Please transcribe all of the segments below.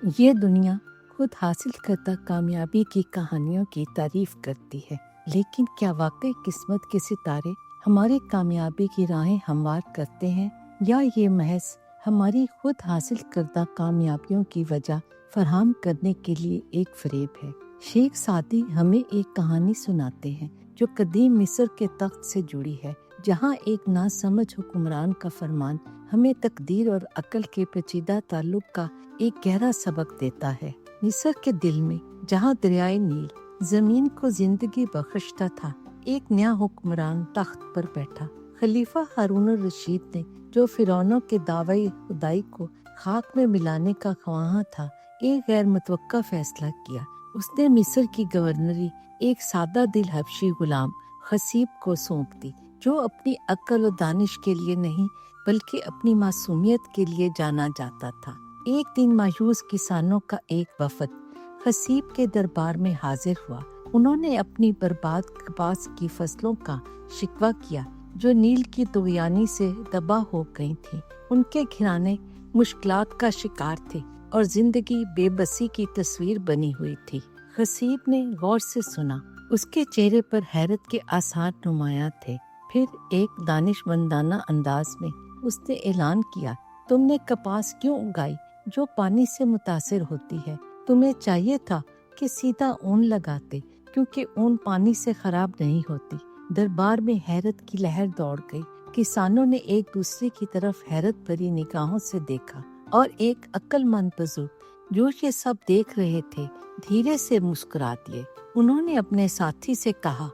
یہ دنیا خود حاصل کردہ کامیابی کی کہانیوں کی تعریف کرتی ہے، لیکن کیا واقعی قسمت کے ستارے ہماری کامیابی کی راہیں ہموار کرتے ہیں، یا یہ محض ہماری خود حاصل کردہ کامیابیوں کی وجہ فراہم کرنے کے لیے ایک فریب ہے؟ شیخ سعدی ہمیں ایک کہانی سناتے ہیں جو قدیم مصر کے تخت سے جڑی ہے، جہاں ایک ناسمجھ حکمران کا فرمان ہمیں تقدیر اور عقل کے پیچیدہ تعلق کا ایک گہرا سبق دیتا ہے۔ مصر کے دل میں، جہاں دریائے نیل زمین کو زندگی بخشتا تھا، ایک نیا حکمران تخت پر بیٹھا۔ خلیفہ ہارون الرشید نے، جو فرعونوں کے دعوی خدائی کو خاک میں ملانے کا خواہاں تھا، ایک غیر متوقع فیصلہ کیا۔ اس نے مصر کی گورنری ایک سادہ دل حبشی غلام خصیب کو سونپ دی، جو اپنی عقل و دانش کے لیے نہیں بلکہ اپنی معصومیت کے لیے جانا جاتا تھا۔ ایک دن مایوس کسانوں کا ایک وفد خصیب کے دربار میں حاضر ہوا۔ انہوں نے اپنی برباد کپاس کی فصلوں کا شکوہ کیا، جو نیل کی طغیانی سے تباہ ہو گئی تھیں۔ ان کے گھرانے مشکلات کا شکار تھے اور زندگی بے بسی کی تصویر بنی ہوئی تھی۔ خصیب نے غور سے سنا، اس کے چہرے پر حیرت کے آثار نمایاں تھے۔ پھر ایک دانش مندانہ انداز میں اس نے اعلان کیا، تم نے کپاس کیوں اگائی جو پانی سے متاثر ہوتی ہے؟ تمہیں چاہیے تھا کہ سیدھا اون لگاتے، کیونکہ اون پانی سے خراب نہیں ہوتی۔ دربار میں حیرت کی لہر دوڑ گئی۔ کسانوں نے ایک دوسرے کی طرف حیرت بھری نگاہوں سے دیکھا، اور ایک عقل مند بزرگ جو یہ سب دیکھ رہے تھے دھیرے سے مسکرا دیے۔ انہوں نے اپنے ساتھی سے کہا،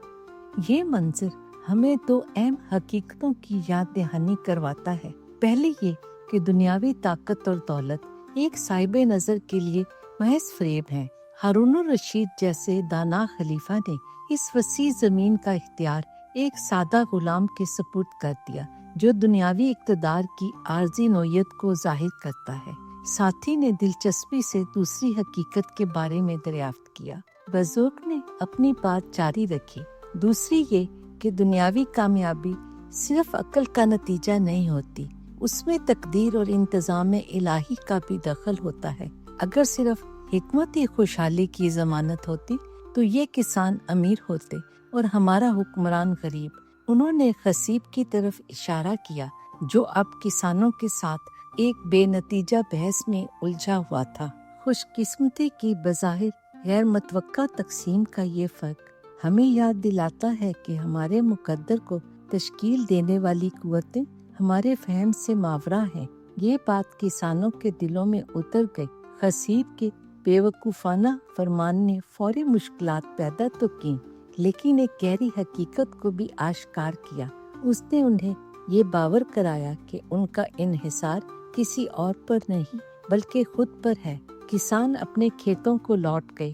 یہ منظر ہمیں دو اہم حقیقتوں کی یاد دہانی کرواتا ہے۔ پہلی یہ کہ دنیاوی طاقت اور دولت ایک صاحب نظر کے لیے محض فریب ہے۔ ہارون الرشید جیسے دانا خلیفہ نے اس وسیع زمین کا اختیار ایک سادہ غلام کے سپرد کر دیا، جو دنیاوی اقتدار کی عارضی نوعیت کو ظاہر کرتا ہے۔ ساتھی نے دلچسپی سے دوسری حقیقت کے بارے میں دریافت کیا۔ بزرگ نے اپنی بات جاری رکھی، دوسری یہ کہ دنیاوی کامیابی صرف عقل کا نتیجہ نہیں ہوتی، اس میں تقدیر اور انتظام الہی کا بھی دخل ہوتا ہے۔ اگر صرف حکمت ہی خوشحالی کی ضمانت ہوتی تو یہ کسان امیر ہوتے اور ہمارا حکمران غریب۔ انہوں نے خصیب کی طرف اشارہ کیا، جو اب کسانوں کے ساتھ ایک بے نتیجہ بحث میں الجھا ہوا تھا۔ خوش قسمتی کی بظاہر غیر متوقع تقسیم کا یہ فرق ہمیں یاد دلاتا ہے کہ ہمارے مقدر کو تشکیل دینے والی قوتیں ہمارے فہم سے ماورا ہیں۔ یہ بات کسانوں کے دلوں میں اتر گئی۔ خصیب کے بے وقوفانہ فرمان نے فوری مشکلات پیدا تو کی، لیکن ایک گہری حقیقت کو بھی آشکار کیا۔ اس نے انہیں یہ باور کرایا کہ ان کا انحصار کسی اور پر نہیں بلکہ خود پر ہے۔ کسان اپنے کھیتوں کو لوٹ گئے۔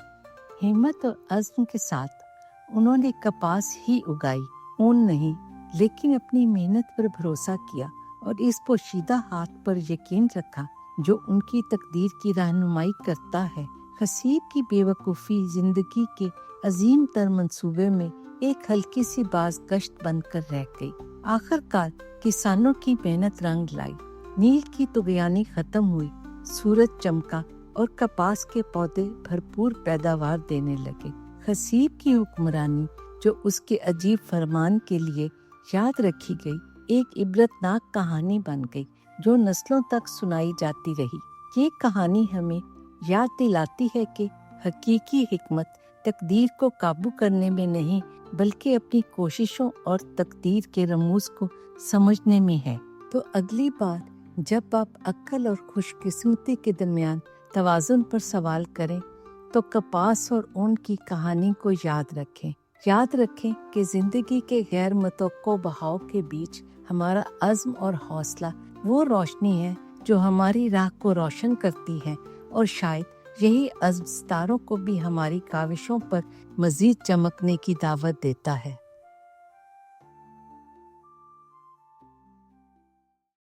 ہمت اور عزم کے ساتھ انہوں نے کپاس ہی اگائی، اون نہیں، لیکن اپنی محنت پر بھروسہ کیا اور اس پوشیدہ ہاتھ پر یقین رکھا جو ان کی تقدیر کی رہنمائی کرتا ہے۔ خصیب کی بے وقوفی زندگی کے عظیم تر منصوبے میں ایک ہلکی سی باز گشت بن کر رہ گئی۔ آخر کار کسانوں کی محنت رنگ لائی، نیل کی طغیانی ختم ہوئی، سورج چمکا اور کپاس کے پودے بھرپور پیداوار دینے لگے۔ خصیب کی حکمرانی، جو اس کے عجیب فرمان کے لیے یاد رکھی گئی، ایک عبرتناک کہانی بن گئی جو نسلوں تک سنائی جاتی رہی۔ یہ کہانی ہمیں یاد دلاتی ہے کہ حقیقی حکمت تقدیر کو قابو کرنے میں نہیں بلکہ اپنی کوششوں اور تقدیر کے رموز کو سمجھنے میں ہے۔ تو اگلی بار جب آپ عقل اور خوش قسمتی کے درمیان توازن پر سوال کریں تو کپاس اور اون کی کہانی کو یاد رکھیں۔ یاد رکھیں کہ زندگی کے غیر متوقع بہاؤ کے بیچ ہمارا عزم اور حوصلہ وہ روشنی ہے جو ہماری راہ کو روشن کرتی ہے، اور شاید یہی عزم ستاروں کو بھی ہماری کاوشوں پر مزید چمکنے کی دعوت دیتا ہے۔